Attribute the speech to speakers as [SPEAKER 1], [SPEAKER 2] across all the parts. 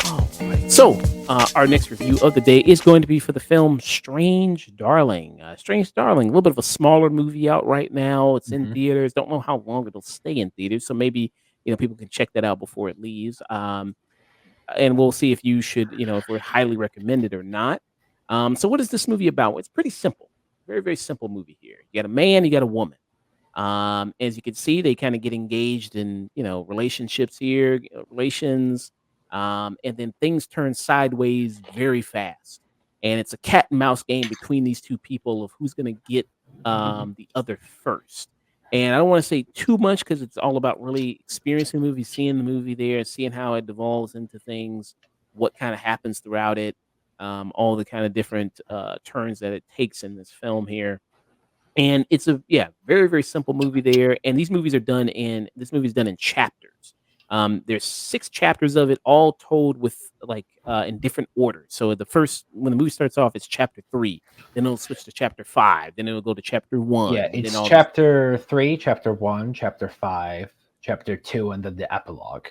[SPEAKER 1] All right. So, our next review of the day is going to be for the film Strange Darling. Strange Darling, a little bit of a smaller movie out right now. It's in
[SPEAKER 2] Mhm.
[SPEAKER 1] theaters. Don't know how long it'll stay in theaters, so maybe people can check that out before it leaves. And we'll see if you should, if we're highly recommended or not. So, what is this movie about? Well, it's pretty simple. Very, very simple movie here. You got a man, you got a woman. As you can see, they kind of get engaged in, relationships here, relations, and then things turn sideways very fast. And it's a cat and mouse game between these two people of who's going to get the other first. And I don't want to say too much because it's all about really experiencing the movie, seeing the movie there, seeing how it devolves into things, what kind of happens throughout it, all the kind of different turns that it takes in this film here. And it's a very, very simple movie there, and these movies are done in this movie's done in chapters. There's 6 chapters of it, all told with, like, in different orders. So the first when the movie starts off, it's chapter 3, then it'll switch to chapter 5, then it'll go to chapter 1,
[SPEAKER 2] Yeah,
[SPEAKER 1] and then
[SPEAKER 2] it's
[SPEAKER 1] all these.
[SPEAKER 2] chapter 3, chapter 1, chapter 5, chapter 2, and then the epilogue.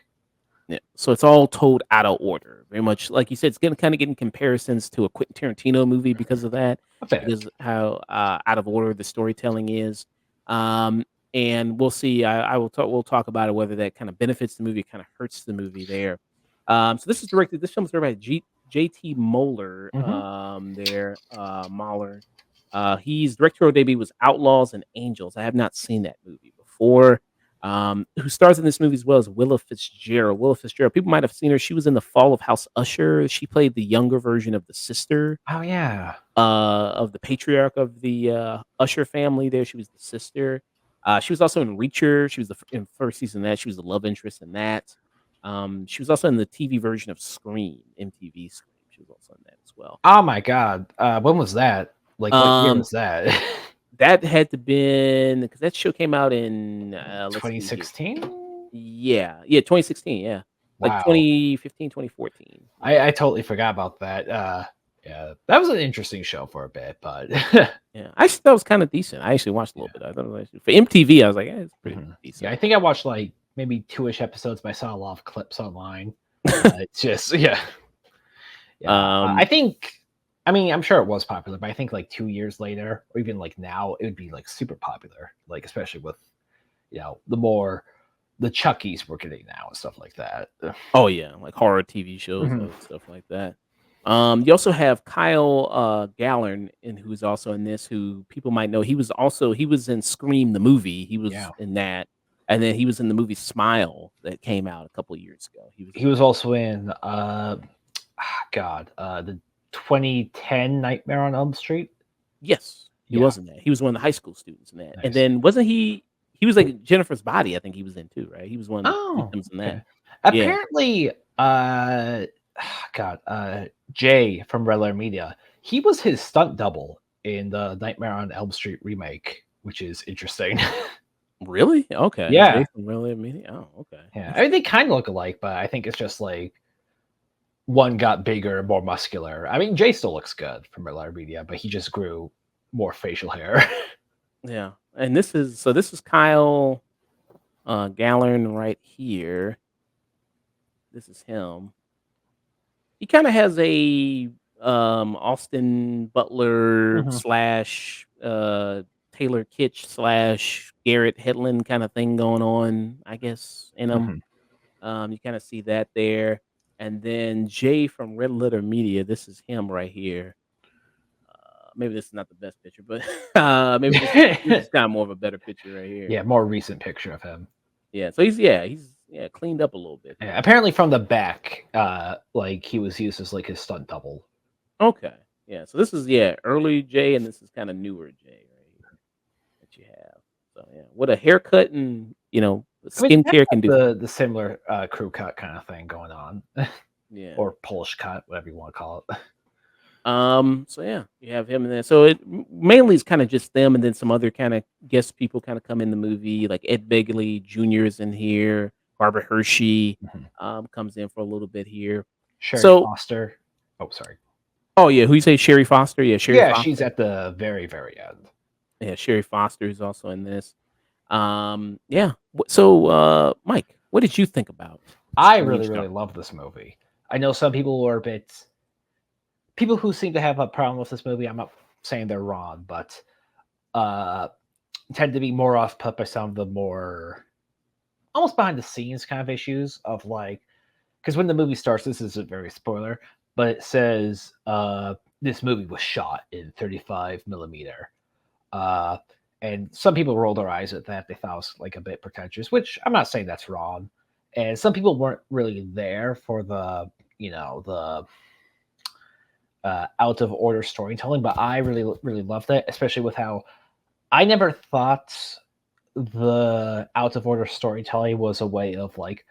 [SPEAKER 1] Yeah, so it's all told out of order. Very much like you said, it's gonna kinda get in comparisons to a Quentin Tarantino movie because of that,
[SPEAKER 2] A bit.
[SPEAKER 1] because how, out of order the storytelling is. Um, and we'll see. We'll talk about it whether that kind of benefits the movie, kind of hurts the movie there. So this film is directed by J.T. Moeller,
[SPEAKER 2] Mhm.
[SPEAKER 1] Mahler. His directorial debut was Outlaws and Angels. I have not seen that movie before. Who stars in this movie as well as Willa Fitzgerald. Willa Fitzgerald, people might have seen her. She was in The Fall of House Usher. She played the younger version of the sister
[SPEAKER 2] Oh, yeah.
[SPEAKER 1] of the patriarch of the Usher family. There, she was the sister. She was also in Reacher. She was in first season of that. She was the love interest in that. She was also in the TV version of Scream, MTV Scream. She was also in that as well.
[SPEAKER 2] Oh my god. When was that? Like, what year
[SPEAKER 1] Um,
[SPEAKER 2] was that?
[SPEAKER 1] that had to been because that show came out in let's see here.
[SPEAKER 2] 2016?
[SPEAKER 1] Yeah, 2016, yeah. Like
[SPEAKER 2] Wow.
[SPEAKER 1] 2015, 2014. Yeah,
[SPEAKER 2] I totally forgot about that. Yeah, that was an interesting show for a bit, but
[SPEAKER 1] yeah. I thought it was kinda decent. I actually watched a
[SPEAKER 2] yeah.
[SPEAKER 1] little bit. I thought it was actually for MTV, I was like, "It's pretty
[SPEAKER 2] Mhm. Yeah,
[SPEAKER 1] decent."
[SPEAKER 2] I think I watched like maybe 2-ish episodes, but I saw a lot of clips online. It's just yeah. Yeah.
[SPEAKER 1] Um,
[SPEAKER 2] I think I mean, I'm sure it was popular, but I think like 2 years later, or even like now, it would be like super popular. Like especially with the Chuckies we're getting now and stuff like that.
[SPEAKER 1] oh, yeah, like horror TV shows
[SPEAKER 2] Mhm.
[SPEAKER 1] and stuff like that. You also have Kyle, Gallern, and who's also in this, who people might know. He was in Scream, the movie. He was
[SPEAKER 2] Yeah.
[SPEAKER 1] in that, and then he was in the movie Smile that came out a couple of years ago. He was
[SPEAKER 2] He
[SPEAKER 1] in
[SPEAKER 2] was
[SPEAKER 1] that.
[SPEAKER 2] also in the 2010 Nightmare on Elm Street.
[SPEAKER 1] Yes, he
[SPEAKER 2] Yeah,
[SPEAKER 1] was in that. He was one of the high school students in that. And
[SPEAKER 2] nice.
[SPEAKER 1] then wasn't he was like Jennifer's Body, I think he was in too, right? He was one of the
[SPEAKER 2] Oh,
[SPEAKER 1] victims in that.
[SPEAKER 2] okay.
[SPEAKER 1] Yeah.
[SPEAKER 2] Apparently, God, Jay from Red Letter Media, he was his stunt double in the Nightmare on Elm Street remake, which is interesting.
[SPEAKER 1] Really? Okay.
[SPEAKER 2] Yeah,
[SPEAKER 1] Jason really meaning. Oh, okay.
[SPEAKER 2] yeah. I mean, they
[SPEAKER 1] Interesting.
[SPEAKER 2] kind of look alike, but I think it's just like one got bigger, more muscular. I mean, Jay still looks good from Red Letter Media, but he just grew more facial hair.
[SPEAKER 1] Yeah. And this is Kyle Gallern right here. This is him. He kind of has a Austin Butler
[SPEAKER 2] Mhm,
[SPEAKER 1] slash Taylor Kitsch slash Garrett Hedlund kind of thing going on, I guess, in him.
[SPEAKER 2] mhm.
[SPEAKER 1] You kind of see that there. And then Jay from Red Letter Media, this is him right here. Maybe this is not the best picture, but maybe this is kind of more of a better picture right here.
[SPEAKER 2] Yeah, more recent picture of him.
[SPEAKER 1] Yeah, so he's cleaned up a little bit
[SPEAKER 2] Yeah,
[SPEAKER 1] there.
[SPEAKER 2] apparently from the back, like he was used as like his stunt double.
[SPEAKER 1] Okay, yeah. So this is early Jay, and this is kind of newer Jay right here that you have. So yeah, what a haircut and
[SPEAKER 2] I mean, they
[SPEAKER 1] skincare
[SPEAKER 2] have
[SPEAKER 1] can do for you.
[SPEAKER 2] the similar crew cut kind of thing going on,
[SPEAKER 1] Yeah.
[SPEAKER 2] or Polish cut, whatever you want to call it.
[SPEAKER 1] So yeah, you have him in there. So mainly it's kind of just them, and then some other kind of guest people kind of come in the movie, like Ed Begley Jr. is in here. Barbara Hershey
[SPEAKER 2] Mhm.
[SPEAKER 1] comes in for a little bit here.
[SPEAKER 2] Sherry
[SPEAKER 1] So
[SPEAKER 2] Foster. Oh, sorry.
[SPEAKER 1] Oh yeah, who you say Sherry Foster? Yeah, Sherry
[SPEAKER 2] Yeah,
[SPEAKER 1] Foster.
[SPEAKER 2] she's at the very, very end.
[SPEAKER 1] Yeah, Sherry Foster is also in this. Yeah. So, Mike, what did you think about
[SPEAKER 2] I really,
[SPEAKER 1] Strange
[SPEAKER 2] really
[SPEAKER 1] Dark?
[SPEAKER 2] love this movie. I know some people were a bit people who seem to have a problem with this movie. I'm not saying they're wrong, but uh tend to be more off put by some of the more almost behind the scenes kind of issues of like because when the movie starts, this isn't very spoiler, but it says this movie was shot in 35 millimeter. Uh, and some people rolled their eyes at that. They thought it was like a bit pretentious, which I'm not saying that's wrong. And some people weren't really there for the, the out of order storytelling, but I really, really loved it, especially with how I never thought the out of order storytelling was a way of like,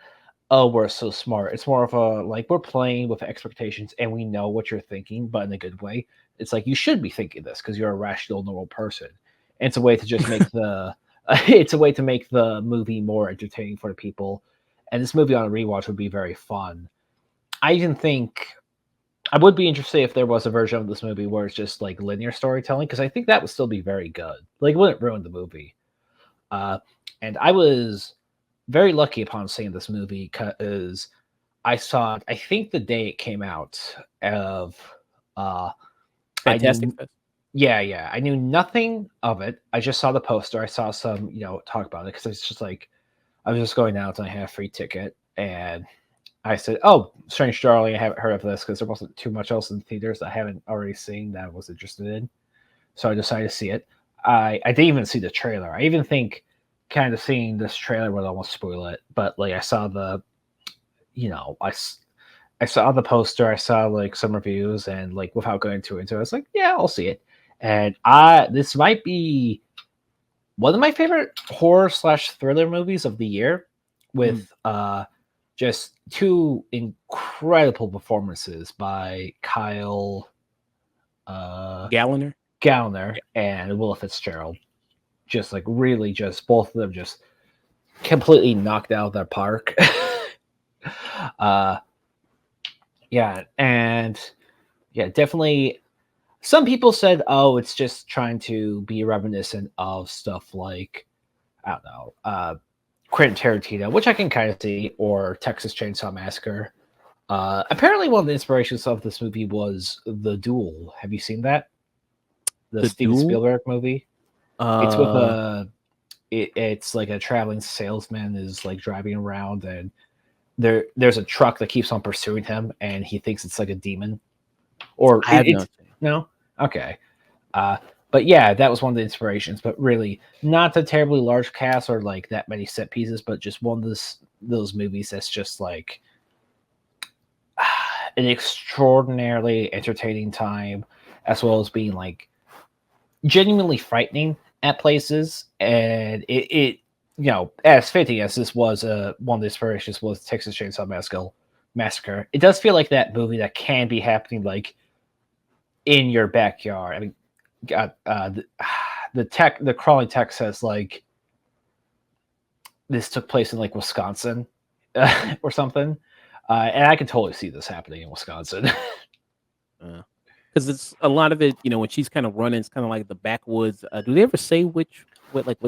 [SPEAKER 2] oh, we're so smart. It's more of a like we're playing with expectations and we know what you're thinking, but in a good way. It's like you should be thinking this because you're a rational, normal person. And it's a way to just make the it's a way to make the movie more entertaining for the people. And this movie on a rewatch would be very fun. I even think I would be interested if there was a version of this movie where it's just like linear storytelling because I think that would still be very good. Like, it wouldn't ruin the movie. Uh, and I was very lucky upon seeing this movie because I saw it, I think the day it came out of uh I
[SPEAKER 1] Fantastic
[SPEAKER 2] knew
[SPEAKER 1] Fest.
[SPEAKER 2] yeah, I knew nothing of it. I just saw the poster. I saw some, talk about it because it's just like I was just going out and I had a free ticket and I said, "Oh, Strange Darling, I haven't heard of this because there wasn't too much else in theaters I haven't already seen that I was interested in." So I decided to see it. I didn't even see the trailer. I even think kind of seeing this trailer would almost spoil it. But like I saw the, I saw the poster. I saw like some reviews and like without going too into it, I was like, yeah, I'll see it. And this might be one of my favorite horror slash thriller movies of the year,
[SPEAKER 1] Mm.
[SPEAKER 2] with just two incredible performances by Kyle
[SPEAKER 1] Galliner.
[SPEAKER 2] Gallner and Will Fitzgerald. Just like really, just both of them just completely knocked out of their park. uh, yeah, and yeah, definitely. Some people said, "Oh, it's just trying to be reminiscent of stuff like I don't know, Quentin Tarantino," which I can kind of see, or Texas Chainsaw Massacre. Apparently, one of the inspirations of this movie was The Duel. Have you seen that? The
[SPEAKER 1] The
[SPEAKER 2] Steven
[SPEAKER 1] Duel.
[SPEAKER 2] Spielberg movie. It's with
[SPEAKER 1] Uh,
[SPEAKER 2] a. It's like a traveling salesman is like driving around, and there's a truck that keeps on pursuing him, and he thinks it's like a demon, or
[SPEAKER 1] I have
[SPEAKER 2] it's
[SPEAKER 1] not seen.
[SPEAKER 2] no, okay. Uh, but yeah, that was one of the inspirations. But really, not a terribly large cast or like that many set pieces, but just one of those movies that's just like an extraordinarily entertaining time, as well as being like genuinely frightening at places. And it as fitting as this was, one of the inspirations was Texas Chainsaw Massacre. It does feel like that movie that can be happening like in your backyard. I mean, God, the crawling text says like this took place in like Wisconsin or something, and I can totally see this happening in Wisconsin.
[SPEAKER 1] Because it's a lot of it, when she's kind of running, it's kind of like the backwoods. Do they ever say what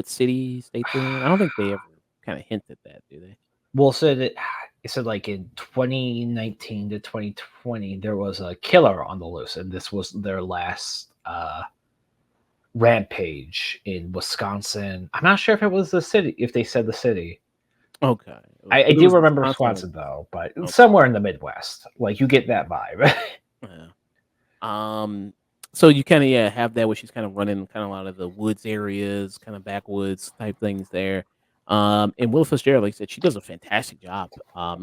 [SPEAKER 1] city, state they're in? I don't think they ever kind of hint at that, do they?
[SPEAKER 2] Well, said it said like in 2019 to 2020 there was a killer on the loose, and this was their last rampage in Wisconsin. I'm not sure if it was the city, if they said the city.
[SPEAKER 1] Okay.
[SPEAKER 2] I
[SPEAKER 1] If it
[SPEAKER 2] do
[SPEAKER 1] was
[SPEAKER 2] remember
[SPEAKER 1] Wisconsin,
[SPEAKER 2] Wisconsin though, but
[SPEAKER 1] okay.
[SPEAKER 2] somewhere in the Midwest, like you get that vibe.
[SPEAKER 1] Yeah. So you kind of have that where she's kind of running kind of a lot of the woods areas, kind of backwoods type things there. And Will Fitzgerald, like I said, she does a fantastic job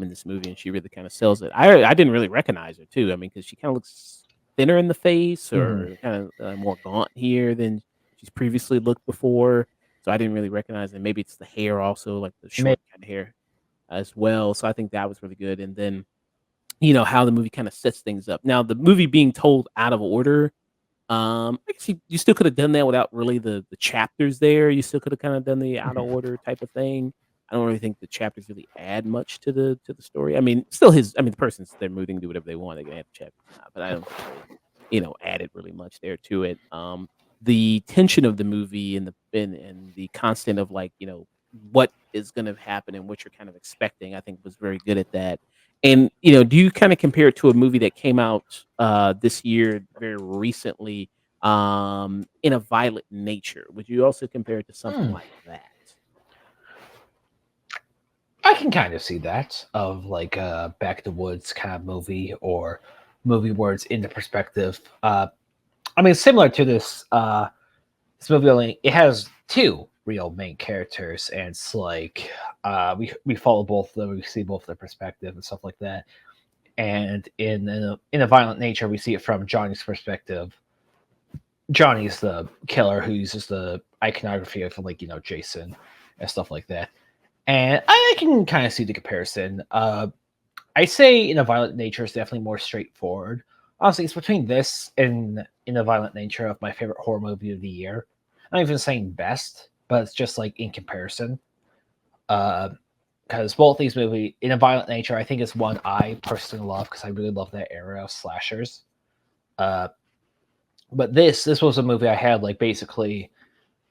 [SPEAKER 1] in this movie, and she really kind of sells it. I didn't really recognize her too. I mean, because she kind of looks thinner in the face,
[SPEAKER 2] Mhm.
[SPEAKER 1] or kind of more gaunt here than she's previously looked before. So I didn't really recognize it. Maybe it's the hair also, like the
[SPEAKER 2] May-
[SPEAKER 1] short kind of hair as well. So I think that was really good. And then how the movie kind of sets things up. Now, the movie being told out of order, I guess you still could have done that without really the chapters there. You still could have kind of done the out of
[SPEAKER 2] Mhm.
[SPEAKER 1] order type of thing. I don't really think the chapters really add much to the story. I mean, still the person's their movie, they can do whatever they want. They can add chapters, or not, but I don't think really. added really much there to it. The tension of the movie and the constant of like, what is going to happen and what you're kind of expecting, I think was very good at that. And do you kind of compare it to a movie that came out this year very recently, in a violent nature? Would you also compare it to something
[SPEAKER 2] Hmm.
[SPEAKER 1] like that?
[SPEAKER 2] I can kind of see that of like a Back to the Woods kind of movie or movie where it's in the perspective. I mean, similar to this movie only it has two real main characters, and it's like we follow both of them, we see both their perspective and stuff like that. And in a violent nature, we see it from Johnny's perspective. Johnny's the killer who uses the iconography of like Jason and stuff like that. And I can kind of see the comparison. I say in a violent nature is definitely more straightforward. Honestly, it's between this and in a violent nature of my favorite horror movie of the year. I'm not even saying best, but it's just like in comparison. Because both these movies, in a violent nature, I think is one I personally love because I really love that era of slashers. Uh, but this was a movie I had like basically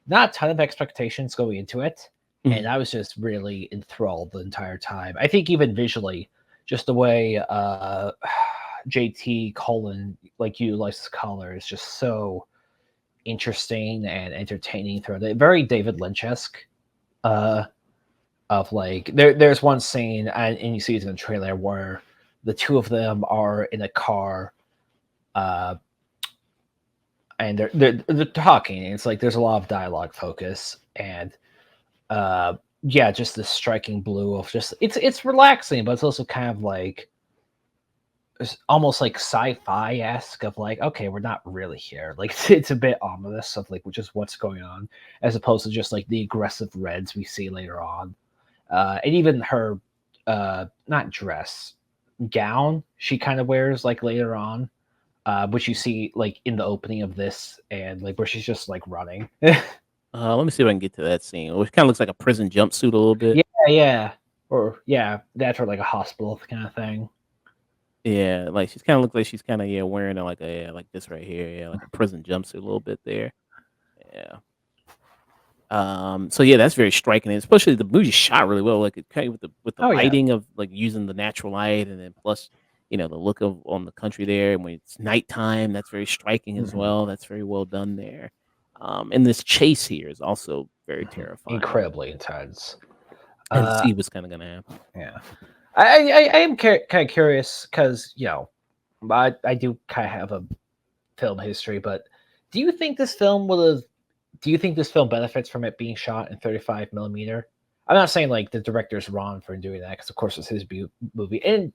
[SPEAKER 2] not a ton of expectations going into it, and
[SPEAKER 1] Mhm.
[SPEAKER 2] I was just really enthralled the entire time. I think even visually, just the way JT Colin like utilizes color is just so interesting and entertaining throughout it. Very David Lynch-esque. Uh, of like there's one scene and you see it in the trailer where the two of them are in a car, uh, and they're talking. And it's like there's a lot of dialogue focus and yeah, just the striking blue of just it's relaxing, but it's also kind of like it's almost like sci-fi esque of like, okay, we're not really here. Like it's a bit ominous of like just what's going on, as opposed to just like the aggressive reds we see later on. And even her not dress, gown she kind of wears like later on, which you see like in the opening of this and like where she's just like running.
[SPEAKER 1] Let me see if I can get to that scene, which kind of looks like a prison jumpsuit a little bit.
[SPEAKER 2] Yeah, yeah. Or yeah, that's for like a hospital kind of thing.
[SPEAKER 1] Yeah, like she's kind of looks like she's kind of wearing like like this right here, like a prison jumpsuit a little bit there. Yeah. So yeah, that's very striking, and especially the movie shot really well, like it kind of with the
[SPEAKER 2] Oh yeah.
[SPEAKER 1] lighting of like using the natural light, and then plus the look of on the country there, and when it's nighttime, that's very striking as
[SPEAKER 2] Mhm,
[SPEAKER 1] well. That's very well done there. And this chase here is also very
[SPEAKER 2] mhm.
[SPEAKER 1] terrifying.
[SPEAKER 2] Incredibly intense.
[SPEAKER 1] And to
[SPEAKER 2] Uh,
[SPEAKER 1] see what's kind of gonna happen.
[SPEAKER 2] yeah. I am kind of curious because I do kind of have a film history, but do you think this film would have? Do you think this film benefits from it being shot in 35 millimeter? I'm not saying like the director's wrong for doing that because of course it's his movie and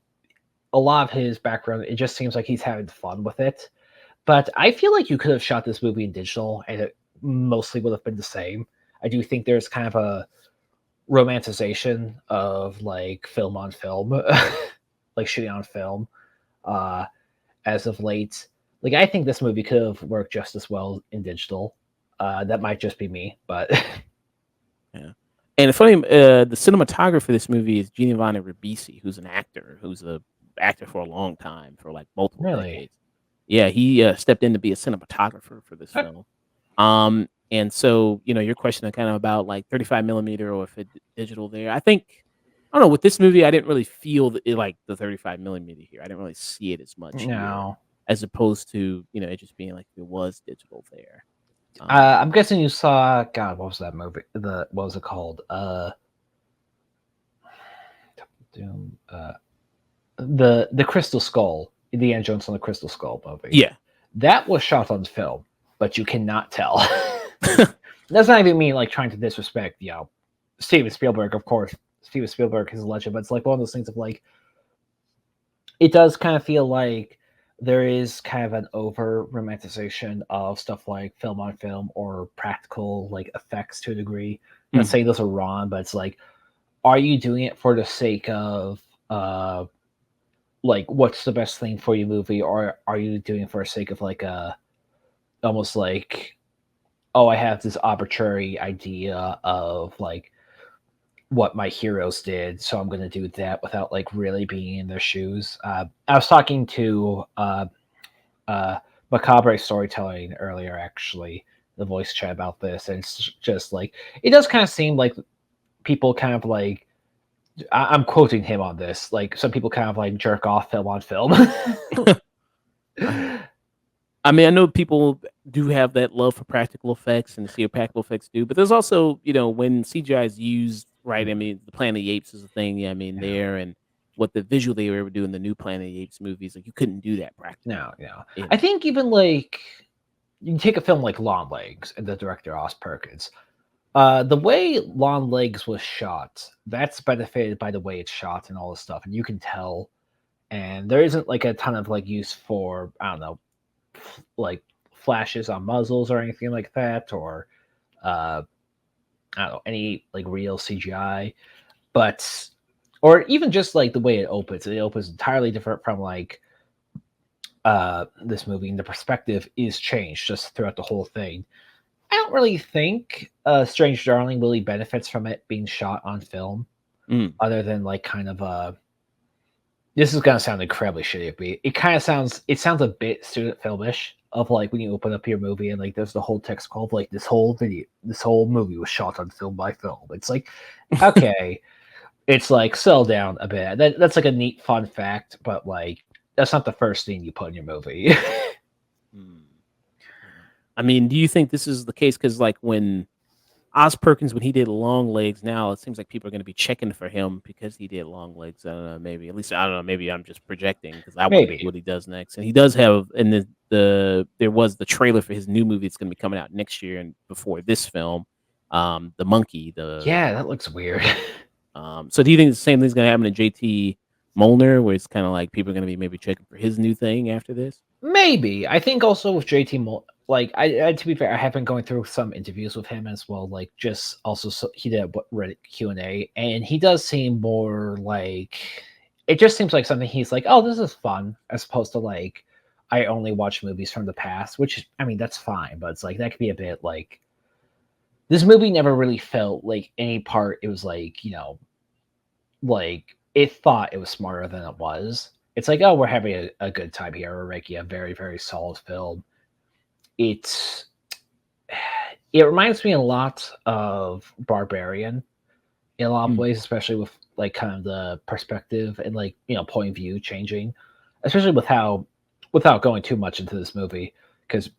[SPEAKER 2] a lot of his background. It just seems like he's having fun with it. But I feel like you could have shot this movie in digital and it mostly would have been the same. I do think there's kind of a romanticization of like film on film, like shooting on film, uh, as of late. Like I think this movie could have worked just as well in digital. That might just be me, but
[SPEAKER 1] Yeah. And it's funny, the cinematographer for this movie is Giovanni Ribisi, who's an actor, who's a actor for a long time, for like multiple
[SPEAKER 2] really,
[SPEAKER 1] decades. Yeah, he stepped in to be a cinematographer for this film. And so, your question kind of about like 35 millimeter or if it digital there. I don't know, with this movie, I didn't really feel like the 35 millimeter here. I didn't really see it as much here
[SPEAKER 2] no.
[SPEAKER 1] as opposed to, it just being like it was digital there. Um,
[SPEAKER 2] I'm guessing you saw. God, what was that movie? What was it called? Doom. The Crystal Skull, Indiana Jones on the Crystal Skull movie.
[SPEAKER 1] yeah.
[SPEAKER 2] That was shot on film, but you cannot tell. That's not even me like trying to disrespect, Steven Spielberg, of course. Steven Spielberg is a legend, but it's like one of those things of like it does kind of feel like there is kind of an over romanticization of stuff like film on film or practical like effects to a degree. I'm not
[SPEAKER 1] Mhm.
[SPEAKER 2] saying those are wrong, but it's like, are you doing it for the sake of like what's the best thing for your movie, or are you doing it for the sake of like a almost like, oh, I have this arbitrary idea of like what my heroes did, so I'm going to do that without like really being in their shoes. I was talking to uh, Macabre storytelling earlier, actually, the voice chat about this, and it's just like it does kind of seem like people kind of like I'm quoting him on this, like some people kind of like jerk off film on film.
[SPEAKER 1] I mean, I know people do have that love for practical effects and see what practical effects do, but there's also, when CGI is used, right? I mean, the Planet of the Apes is a thing. Yeah, I mean,
[SPEAKER 2] Yeah.
[SPEAKER 1] there and what the visual they were able to do in the new Planet of the Apes movies, like you couldn't do that practically.
[SPEAKER 2] No.
[SPEAKER 1] You
[SPEAKER 2] I
[SPEAKER 1] know.
[SPEAKER 2] think even like you can take a film like Long Legs and the director Oz Perkins. The way Long Legs was shot, that's benefited by the way it's shot and all this stuff, and you can tell. And there isn't like a ton of like use for I don't know, like flashes on muzzles or anything like that, or uh, I don't know any like real CGI, but or even just like the way it opens. It opens entirely different from like this movie, and the perspective is changed just throughout the whole thing. I don't really think Strange Darling really benefits from it being shot on film,
[SPEAKER 1] Mm.
[SPEAKER 2] other than like kind of a. This is gonna sound incredibly shitty, but it kind of sounds. It sounds a bit student filmish of like when you open up your movie and like there's the whole text called like this whole movie was shot on film by film. It's like, okay, it's like settle down a bit. That's like a neat fun fact, but like that's not the first thing you put in your movie.
[SPEAKER 1] Mm. I mean, do you think this is the case? Because like when Oz Perkins, when he did Long Legs, now it seems like people are going to be checking for him because he did Long Legs. I don't know, maybe at least I don't know. Maybe I'm just projecting because I want to see
[SPEAKER 2] Maybe.
[SPEAKER 1] what he does next. And he does have, and there was the trailer for his new movie that's going to be coming out next year and before this film, the Monkey.
[SPEAKER 2] Yeah, that looks weird.
[SPEAKER 1] So do you think the same thing's going to happen to JT Molnar, where it's kind of like people are going to be maybe checking for his new thing after this?
[SPEAKER 2] Maybe. I think also with JT like I to be fair, I have been going through some interviews with him as well. Like just also he did a Reddit Q&A, and he does seem more like it just seems like something he's like, oh, this is fun, as opposed to like I only watch movies from the past, which I mean that's fine, but it's like that could be a bit like this movie never really felt like any part. It was like like it thought it was smarter than it was. It's like, oh, we're having a good time here. We're making a very, very solid film. It's it reminds me a lot of Barbarian in a lot of
[SPEAKER 1] Mm.
[SPEAKER 2] ways, especially with like kind of the perspective and like point of view changing, especially with how without going too much into this movie, because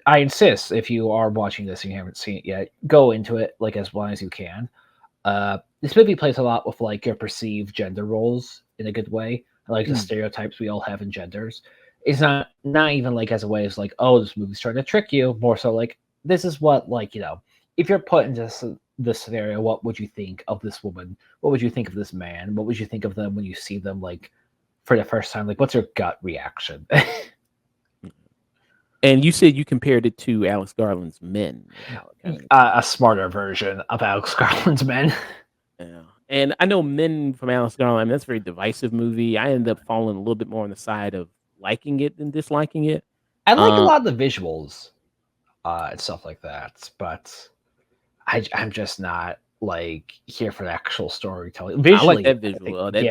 [SPEAKER 2] I insist if you are watching this and you haven't seen it yet, go into it like as blind as you can. This movie plays a lot with like your perceived gender roles in a good way, like the
[SPEAKER 1] Mm.
[SPEAKER 2] stereotypes we all have in genders. It's not even like as a way as like, oh, this movie's trying to trick you. More so like this is what like if you're put into this scenario, what would you think of this woman? What would you think of this man? What would you think of them when you see them like for the first time? Like, what's your gut reaction?
[SPEAKER 1] And you said you compared it to Alex Garland's Men.
[SPEAKER 2] A smarter version of Alex Garland's Men.
[SPEAKER 1] Yeah. And I know Men from Alex Garland, I mean, that's a very divisive movie. I ended up falling a little bit more on the side of liking it than disliking it.
[SPEAKER 2] I like a
[SPEAKER 1] Uh,
[SPEAKER 2] lot of the visuals and stuff like that, but I'm just not like here for the actual storytelling.
[SPEAKER 1] I like
[SPEAKER 2] Visually,
[SPEAKER 1] that
[SPEAKER 2] I
[SPEAKER 1] visual.
[SPEAKER 2] think,
[SPEAKER 1] Oh, that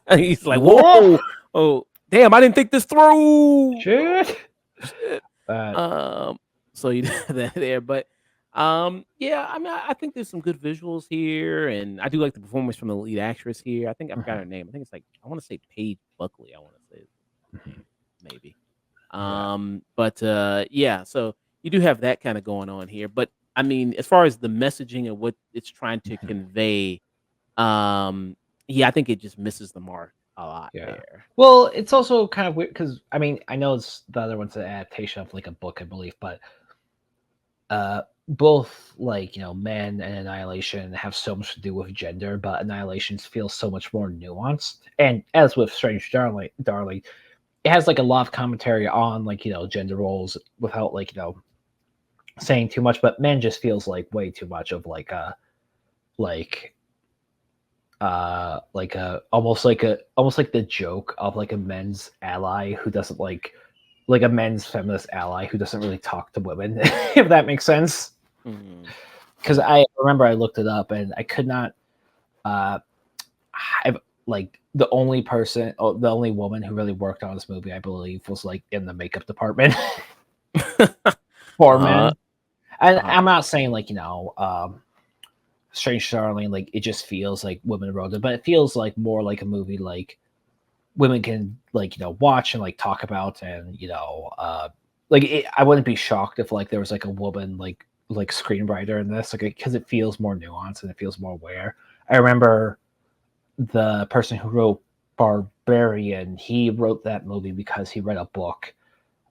[SPEAKER 2] yeah.
[SPEAKER 1] He's like,
[SPEAKER 2] Whoa!
[SPEAKER 1] whoa, oh, damn, I didn't think this through.
[SPEAKER 2] Shit.
[SPEAKER 1] Shit.
[SPEAKER 2] Uh,
[SPEAKER 1] So you did that there, but yeah, I mean, I think there's some good visuals here, and I do like the performance from the lead actress here. I think I forgot her name. I think it's like I want to say Paige Buckley. I want to say is her name, maybe.
[SPEAKER 2] Yeah.
[SPEAKER 1] But yeah, so you do have that kind of going on here. But I mean, as far as the messaging and what it's trying to convey, yeah, I think it just misses the mark a lot
[SPEAKER 2] Yeah.
[SPEAKER 1] there.
[SPEAKER 2] Well, it's also kind of weird because I mean I know it's the other one's an adaptation of like a book, I believe, but both like Men and Annihilation have so much to do with gender, but Annihilation feels so much more nuanced. And as with Strange Darling, it has like a lot of commentary on like gender roles without like saying too much. But Men just feels like way too much of like a almost like the joke of like a men's ally who doesn't like a men's feminist ally who doesn't really talk to women, if that makes sense.
[SPEAKER 1] Mhm.
[SPEAKER 2] Because I remember I looked it up and I could not like the only person, oh, the only woman who really worked on this movie, I believe, was like in the makeup department for
[SPEAKER 1] uh,
[SPEAKER 2] men. And
[SPEAKER 1] uh,
[SPEAKER 2] I'm not saying like Strange Darling, like it just feels like women wrote it, but it feels like more like a movie like women can like watch and like talk about, and I wouldn't be shocked if like there was like a woman like screenwriter in this, like because it feels more nuanced and it feels more aware. I remember the person who wrote Barbarian, he wrote that movie because he read a book.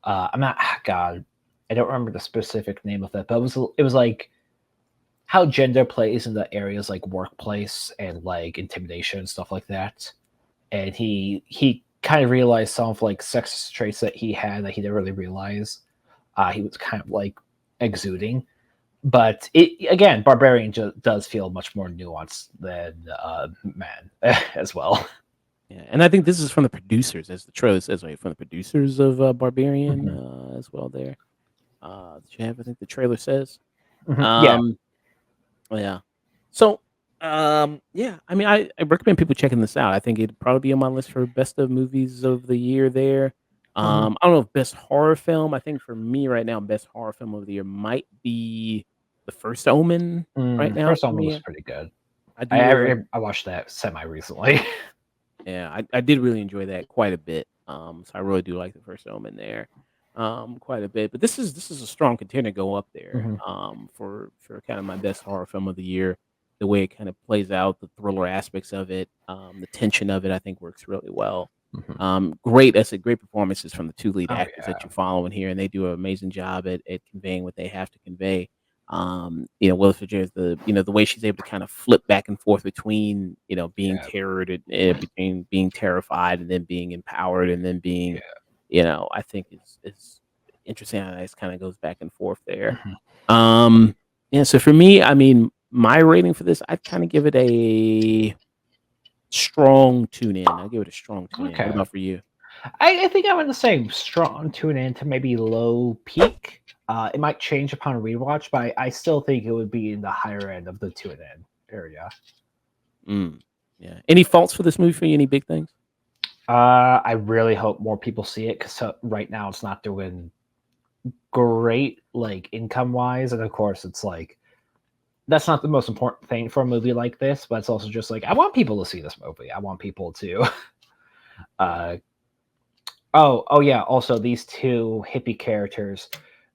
[SPEAKER 2] I'm not God, I don't remember the specific name of it, but it was like how gender plays in the areas like workplace and like intimidation and stuff like that. And he kind of realized some of like sexist traits that he had that he didn't really realize he was kind of like exuding. But it again, Barbarian does feel much more nuanced than Man as well.
[SPEAKER 1] yeah, and I think this is from the producers, as the trailer says, right? From the producers of Barbarian
[SPEAKER 2] Mhm.
[SPEAKER 1] as well. There, did you have? I think the trailer says.
[SPEAKER 2] Yeah,
[SPEAKER 1] Um, yeah. So, yeah. I mean, I recommend people checking this out. I think it'd probably be on my list for best of movies of the year. There.
[SPEAKER 2] hmm
[SPEAKER 1] I don't know if best horror film. I think for me right now, best horror film of the year might be The First Omen. Right now,
[SPEAKER 2] First
[SPEAKER 1] for
[SPEAKER 2] Alma was
[SPEAKER 1] me,
[SPEAKER 2] pretty good.
[SPEAKER 1] I do
[SPEAKER 2] I,
[SPEAKER 1] really like.
[SPEAKER 2] I I watched that semi recently.
[SPEAKER 1] Yeah, I did really enjoy that quite a bit. So I really do like The First Omen there, quite a bit. But this is a strong contender to go up there,
[SPEAKER 2] hmm
[SPEAKER 1] for kind of my best horror film of the year. The way it kind of plays out, the thriller aspects of it, the tension of it, I think works really well.
[SPEAKER 2] hmm
[SPEAKER 1] Great, I said, great performances from the two lead
[SPEAKER 2] Oh
[SPEAKER 1] actors that
[SPEAKER 2] yeah,
[SPEAKER 1] you're following here, and they do an amazing job at conveying what they have to convey. Willa Fitzgerald's the way she's able to kind of flip back and forth between, being
[SPEAKER 2] yeah,
[SPEAKER 1] terrored between being terrified and then being empowered and then being,
[SPEAKER 2] yeah.
[SPEAKER 1] I think is interesting how that kind of goes back and forth there.
[SPEAKER 2] Mhm.
[SPEAKER 1] Um, yeah, so for me, I mean, my rating for this, I'd kind of give it a strong tune in. I give it a strong tune in. What
[SPEAKER 2] Okay.
[SPEAKER 1] about for you?
[SPEAKER 2] I think I'm in the same strong tune in to maybe low peak. It might change upon a rewatch, but I still think it would be in the higher end of the tune in area.
[SPEAKER 1] Mm, yeah. Any faults for this movie for you? Any big things?
[SPEAKER 2] I really hope more people see it because right now it's not doing great, like income wise, and of course it's like that's not the most important thing for a movie like this, but it's also just like I want people to see this movie. I want people to. uh, oh yeah. Also, these two hippie characters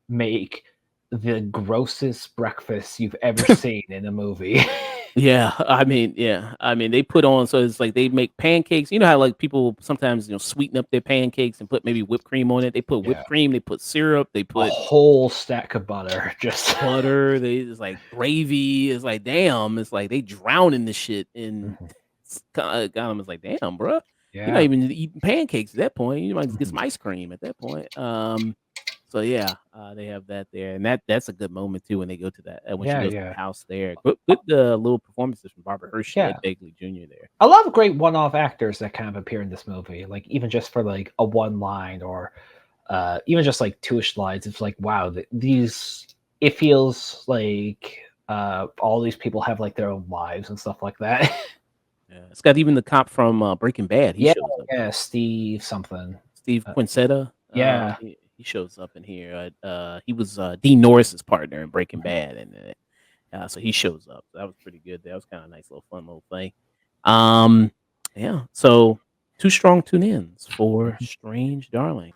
[SPEAKER 2] make the grossest breakfast you've ever seen in a movie.
[SPEAKER 1] Yeah, I mean, they put on so it's like they make pancakes. You know how like people sometimes sweeten up their pancakes and put maybe whipped cream on it. They put
[SPEAKER 2] Yeah,
[SPEAKER 1] whipped cream, they put syrup, they
[SPEAKER 2] a
[SPEAKER 1] put
[SPEAKER 2] whole stack of butter. Just
[SPEAKER 1] butter. They it's like gravy. It's like damn. It's like they drown in this shit. And
[SPEAKER 2] Mhm.
[SPEAKER 1] God, it's like damn, bro. You're not
[SPEAKER 2] Yeah.
[SPEAKER 1] even eating pancakes at that point. You might just get
[SPEAKER 2] Mhm.
[SPEAKER 1] some ice cream at that point. So yeah, they have that there, and that's a good moment too when they go to that when she
[SPEAKER 2] Yeah,
[SPEAKER 1] goes to
[SPEAKER 2] yeah,
[SPEAKER 1] the house there. Good little performances from Barbara Hershey, Ed
[SPEAKER 2] yeah.
[SPEAKER 1] Begley Jr. there.
[SPEAKER 2] I love great one-off actors that kind of appear in this movie, like even just for like a one line or even just like two-ish lines. It's like wow, these it feels like all these people have like their own lives and stuff like that.
[SPEAKER 1] Yeah, it's got even the cop from Breaking Bad. He
[SPEAKER 2] Yeah,
[SPEAKER 1] shows up.
[SPEAKER 2] yeah, Steve something.
[SPEAKER 1] Steve
[SPEAKER 2] Uh,
[SPEAKER 1] Quincetta.
[SPEAKER 2] yeah.
[SPEAKER 1] He shows up in here. He was Dean Norris's partner in Breaking
[SPEAKER 2] Mhm.
[SPEAKER 1] Bad, and so he shows up. That was pretty good. That was kind of a nice little fun little thing. Um, yeah. So two strong tune ins for
[SPEAKER 2] Mhm.
[SPEAKER 1] Strange Darling.